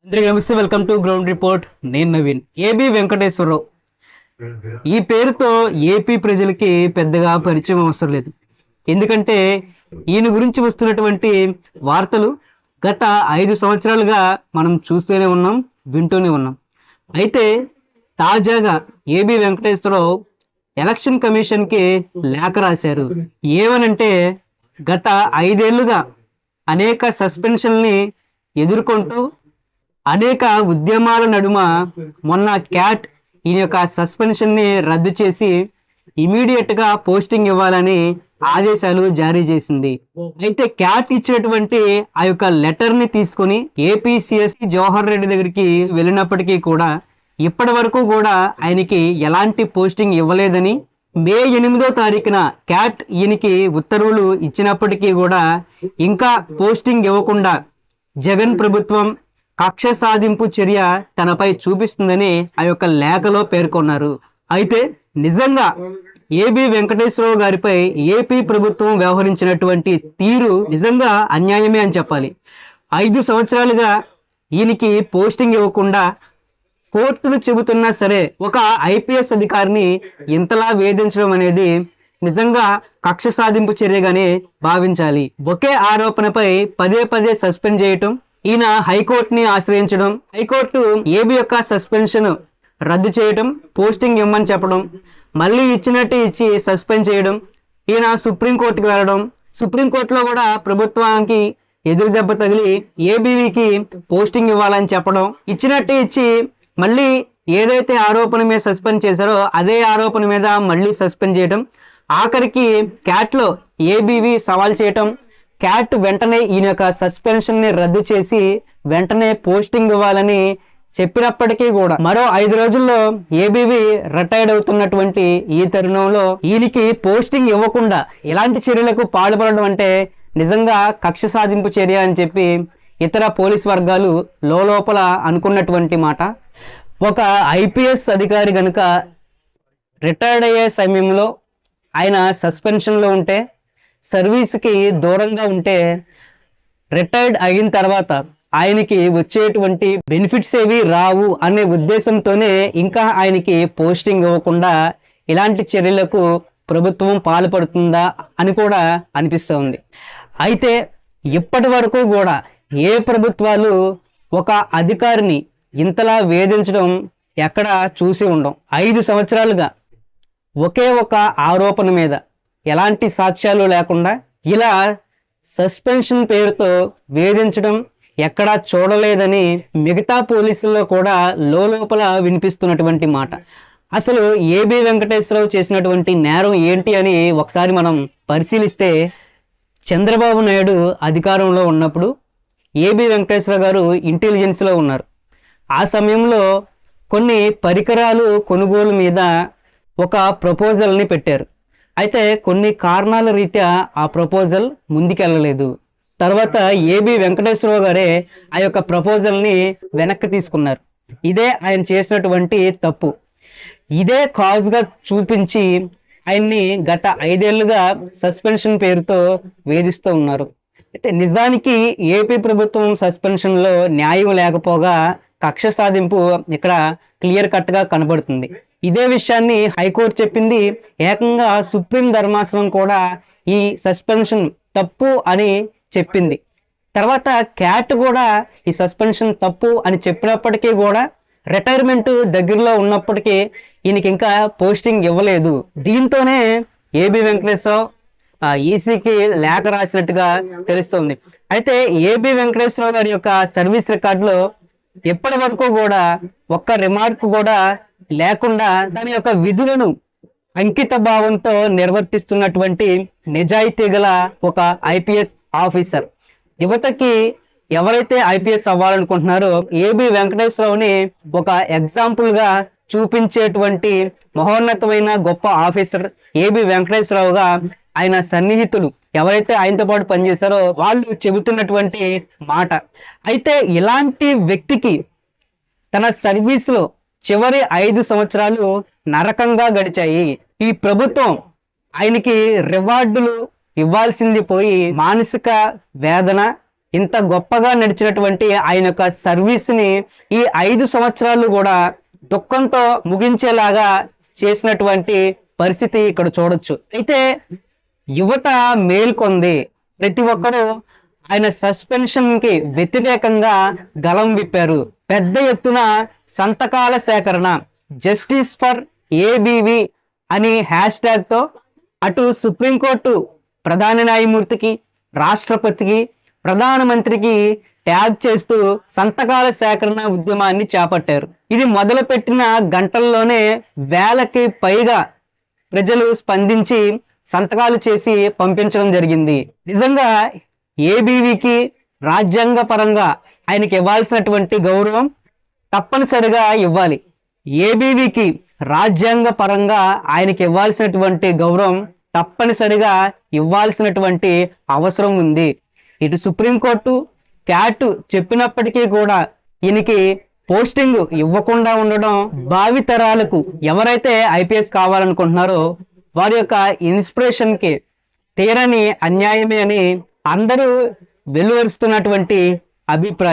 అందరికీ నమస్తే, welcome to ground report. నేను నవీన్. ఏబి వెంకటేశ్వరరావు ఈ పేరుతో ఏపీ ప్రజలకి పెద్దగా పరిచయం అవసరం లేదు. ఎందుకంటే ఈయన గురించి వస్తున్నటువంటి వార్తలు గత 5 సంవత్సరాలుగా మనం చూస్తూనే ఉన్నాం, వింటూనే ఉన్నాం. అయితే తాజాగా ఏబి వెంకటేశ్వరరావు ఎలక్షన్ కమిషన్కి లేఖ రాశారు. ఏమనంటే గత 5 ఏళ్లుగా అనేక సస్పెన్షన్ని ఎదుర్కొంటూ అనేక ఉద్యమాల నడుమ మొన్న క్యాట్ ఈయన యొక్క సస్పెన్షన్ని రద్దు చేసి ఇమీడియట్ గా పోస్టింగ్ ఇవ్వాలని ఆదేశాలు జారీ చేసింది. అయితే క్యాట్ ఇచ్చినటువంటి ఆ యొక్క లెటర్ ని తీసుకుని ఏపీసీఎస్ జవహర్ రెడ్డి దగ్గరికి వెళ్ళినప్పటికీ కూడా ఇప్పటి వరకు కూడా ఆయనకి ఎలాంటి పోస్టింగ్ ఇవ్వలేదని, మే 8వ తారీఖున క్యాట్ ఈయనకి ఉత్తర్వులు ఇచ్చినప్పటికీ కూడా ఇంకా పోస్టింగ్ ఇవ్వకుండా జగన్ ప్రభుత్వం కక్ష సాధింపు చర్య తనపై చూపిస్తుందని ఆ యొక్క లేఖలో పేర్కొన్నారు. అయితే నిజంగా ఏబి వెంకటేశ్వరరావు గారిపై ఏపీ ప్రభుత్వం వ్యవహరించినటువంటి తీరు నిజంగా అన్యాయమే అని చెప్పాలి. 5 సంవత్సరాలుగా ఈయనకి పోస్టింగ్ ఇవ్వకుండా కోర్టులు చెబుతున్నా సరే ఒక ఐపీఎస్ అధికారిని ఇంతలా వేధించడం అనేది నిజంగా కక్ష సాధింపు చర్యగానే భావించాలి. ఒకే ఆరోపణపై పదే పదే సస్పెండ్ చేయటం, ఈయన హైకోర్టుని ఆశ్రయించడం, హైకోర్టు ఏబి యొక్క సస్పెన్షన్ రద్దు చేయడం, పోస్టింగ్ ఇవ్వమని చెప్పడం, మళ్ళీ ఇచ్చినట్టు ఇచ్చి సస్పెండ్ చేయడం, ఈయన సుప్రీంకోర్టుకి వెళ్ళడం, సుప్రీంకోర్టులో కూడా ప్రభుత్వానికి ఎదురు దెబ్బ తగిలి ఏబీవీకి పోస్టింగ్ ఇవ్వాలని చెప్పడం, ఇచ్చినట్టు ఇచ్చి మళ్ళీ ఏదైతే ఆరోపణ మీద సస్పెండ్ చేశారో అదే ఆరోపణ మీద మళ్ళీ సస్పెండ్ చేయడం, ఆఖరికి క్యాట్లో ఏబీవీ సవాల్ చేయటం, క్యాట్ వెంటనే ఈయన యొక్క సస్పెన్షన్ని రద్దు చేసి వెంటనే పోస్టింగ్ ఇవ్వాలని చెప్పినప్పటికీ కూడా మరో 5 రోజుల్లో ఏబీవీ రిటైర్డ్ అవుతున్నటువంటి ఈ తరుణంలో ఈయనకి పోస్టింగ్ ఇవ్వకుండా ఇలాంటి చర్యలకు పాల్పడడం అంటే నిజంగా కక్ష సాధింపు చర్య అని చెప్పి ఇతర పోలీస్ వర్గాలు లోపల అనుకున్నటువంటి మాట. ఒక ఐపీఎస్ అధికారి కనుక రిటైర్డ్ అయ్యే సమయంలో ఆయన సస్పెన్షన్లో ఉంటే, సర్వీస్కి దూరంగా ఉంటే, రిటైర్డ్ అయిన తర్వాత ఆయనకి వచ్చేటువంటి బెనిఫిట్స్ ఏవి రావు అనే ఉద్దేశంతోనే ఇంకా ఆయనకి పోస్టింగ్ ఇవ్వకుండా ఇలాంటి చర్యలకు ప్రభుత్వం పాల్పడుతుందా అని కూడా అనిపిస్తుంది. అయితే ఇప్పటి వరకు కూడా ఏ ప్రభుత్వాలు ఒక అధికారిని ఇంతలా వేధించడం ఎక్కడ చూసి ఉండం. 5 సంవత్సరాలుగా ఒకే ఒక ఆరోపణ మీద ఎలాంటి సాక్ష్యాలు లేకుండా ఇలా సస్పెన్షన్ పేరుతో వేధించడం ఎక్కడా చూడలేదని మిగతా పోలీసుల్లో కూడా లోపల వినిపిస్తున్నటువంటి మాట. అసలు ఏబి వెంకటేశ్వరరావు చేసినటువంటి నేరం ఏంటి అని ఒకసారి మనం పరిశీలిస్తే, చంద్రబాబు నాయుడు అధికారంలో ఉన్నప్పుడు ఏబి వెంకటేశ్వరరావు గారు ఇంటెలిజెన్స్లో ఉన్నారు. ఆ సమయంలో కొన్ని పరికరాలు కొనుగోలు మీద ఒక ప్రపోజల్ని పెట్టారు. అయితే కొన్ని కారణాల రీత్యా ఆ ప్రపోజల్ ముందుకెళ్ళలేదు. తర్వాత ఏబి వెంకటేశ్వరరావు గారే ఆ యొక్క ప్రపోజల్ని వెనక్కి తీసుకున్నారు. ఇదే ఆయన చేసినటువంటి తప్పు. ఇదే కాజ్గా చూపించి ఆయన్ని గత 5 ఏళ్లుగా సస్పెన్షన్ పేరుతో వేధిస్తూ ఉన్నారు. అయితే నిజానికి ఏపీ ప్రభుత్వం సస్పెన్షన్లో న్యాయం లేకపోగా కక్ష సాధింపు ఇక్కడ క్లియర్ కట్గా కనబడుతుంది. ఇదే విషయాన్ని హైకోర్టు చెప్పింది. ఏకంగా సుప్రీం ధర్మాసనం కూడా ఈ సస్పెన్షన్ తప్పు అని చెప్పింది. తర్వాత క్యాట్ కూడా ఈ సస్పెన్షన్ తప్పు అని చెప్పినప్పటికీ కూడా రిటైర్మెంట్ దగ్గరలో ఉన్నప్పటికీ ఈయనకి ఇంకా పోస్టింగ్ ఇవ్వలేదు. దీంతోనే ఏబి వెంకటేశ్వరరావు ఈసీకి లేఖ రాసినట్టుగా తెలుస్తోంది. అయితే ఏబి వెంకటేశ్వరరావు గారి యొక్క సర్వీస్ రికార్డులో ఎప్పటి వరకు కూడా ఒక్క రిమార్క్ కూడా లేకుండా తన యొక్క విధులను అంకిత భావంతో నిర్వర్తిస్తున్నటువంటి నిజాయితీ గల ఒక ఐపీఎస్ ఆఫీసర్. యువతకి ఎవరైతే ఐపీఎస్ అవ్వాలనుకుంటున్నారో ఏబి వెంకటేశ్వరరావుని ఒక ఎగ్జాంపుల్గా చూపించేటువంటి మహోన్నతమైన గొప్ప ఆఫీసర్ ఏబి వెంకటేశ్వరరావుగా ఆయన సన్నిహితులు ఎవరైతే ఆయనతో పాటు పనిచేశారో వాళ్ళు చెబుతున్నటువంటి మాట. అయితే ఇలాంటి వ్యక్తికి తన సర్వీస్లో చివరి 5 సంవత్సరాలు నరకంగా గడిచాయి. ఈ ప్రభుత్వం ఆయనకి రివార్డులు ఇవ్వాల్సింది పోయి మానసిక వేదన, ఇంత గొప్పగా నడిచినటువంటి ఆయన యొక్క సర్వీస్ని ఈ 5 సంవత్సరాలు కూడా దుఃఖంతో ముగించేలాగా చేసినటువంటి పరిస్థితి ఇక్కడ చూడొచ్చు. అయితే యువత మేల్కొంది. ప్రతి ఒక్కరూ ఆయన సస్పెన్షన్ కి వ్యతిరేకంగా గలం విప్పారు. పెద్ద ఎత్తున సంతకాల సేకరణ, జస్టిస్ ఫర్ ఏబీవీ అని హ్యాష్ ట్యాగ్ తో అటు సుప్రీంకోర్టు ప్రధాన న్యాయమూర్తికి, రాష్ట్రపతికి, ప్రధానమంత్రికి ట్యాగ్ చేస్తూ సంతకాల సేకరణ ఉద్యమాన్ని చేపట్టారు. ఇది మొదలుపెట్టిన గంటల్లోనే వేలకి పైగా ప్రజలు స్పందించి సంతకాలు చేసి పంపించడం జరిగింది. నిజంగా ఏబీవీకి రాజ్యాంగ పరంగా ఆయనకి ఇవ్వాల్సినటువంటి గౌరవం తప్పనిసరిగా ఇవ్వాలి. ఏబీవీకి రాజ్యాంగ పరంగా ఆయనకి ఇవ్వాల్సినటువంటి గౌరవం తప్పనిసరిగా ఇవ్వాల్సినటువంటి అవసరం ఉంది. ఇటు సుప్రీంకోర్టు, క్యాట్ చెప్పినప్పటికీ కూడా ఈయనకి పోస్టింగ్ ఇవ్వకుండా ఉండడం భావితరాలకు ఎవరైతే ఐపీఎస్ కావాలనుకుంటున్నారో వారి యొక్క ఇన్స్పిరేషన్ కి తీరని అన్యాయమే అని అందరూ వెలువరుస్తున్నటువంటి అభిప్రాయం.